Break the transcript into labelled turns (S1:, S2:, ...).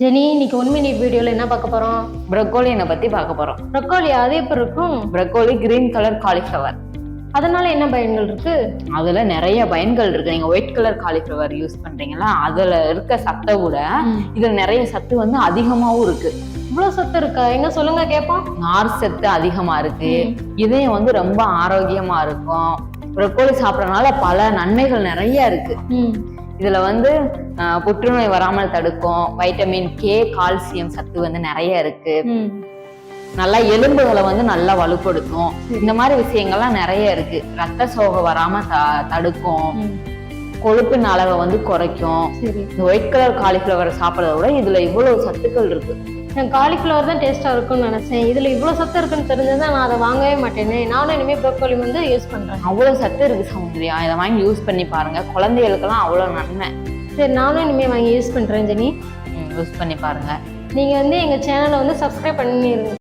S1: Jenny, இன்னைக்கு 1 minute வீடியோல என்ன பார்க்க போறோம்?
S2: ப்ரொக்கோலியை பத்தி பார்க்க போறோம்.
S1: ப்ரொக்கோலி அது எப்படி இருக்கும்?
S2: Broccoli green colour cauliflower.
S1: அதனால என்ன பயன்கள் இருக்கு?
S2: அதுல நிறைய பயன்கள் இருக்கு. நீங்க ஒயிட் கலர் காலிஃப்ளவர் யூஸ் பண்றீங்களா, அதுல இருக்க சத்தை விட இதுல நிறைய சத்து வந்து அதிகமாவும் இருக்கு.
S1: இவ்வளவு சத்து இருக்கா? எங்க சொல்லுங்க கேட்போம்.
S2: நார் சத்து அதிகமா இருக்கு. இதயம் வந்து ரொம்ப ஆரோக்கியமா இருக்கும். ப்ரொக்கோலி சாப்பிடறதுனால பல நன்மைகள் நிறைய இருக்கு. இதுல வந்து புற்றுநோய் வராமல் தடுக்கும். வைட்டமின் கே, கால்சியம் சத்து வந்து நிறைய இருக்கு. நல்லா எலும்புகளை வந்து நல்லா வலுப்படுத்தும். இந்த மாதிரி விஷயங்கள்லாம் நிறைய இருக்கு. ரத்த சோகை வராம தடுக்கும். கொழுப்பின் அளவை வந்து குறைக்கும். இந்த ஒயிட் கலர் காலிஃப்ளவர் சாப்பிடறத விட இதுல இவ்வளவு சத்துக்கள் இருக்கு.
S1: நான் காலிஃப்ளவர் தான் டேஸ்டா இருக்கும்னு நினைச்சேன். இதுல இவ்வளவு சத்து இருக்குன்னு தெரிஞ்சதான் நான் அதை வாங்கவே மாட்டேனே. நானும் இனிமே ப்ரோக்கோலி வந்து யூஸ் பண்றேன்.
S2: அவ்வளவு சத்து இருக்கு சௌந்தர்யா, இதை வாங்கி யூஸ் பண்ணி பாருங்க. குழந்தைகளுக்கெல்லாம் அவ்வளவு நன்மை.
S1: சரி, நானும் இனிமே வாங்கி யூஸ் பண்றேன் ஜெனி.
S2: யூஸ் பண்ணி பாருங்க.
S1: நீங்க வந்து எங்க சேனலை வந்து சப்ஸ்கிரைப் பண்ணிருங்க.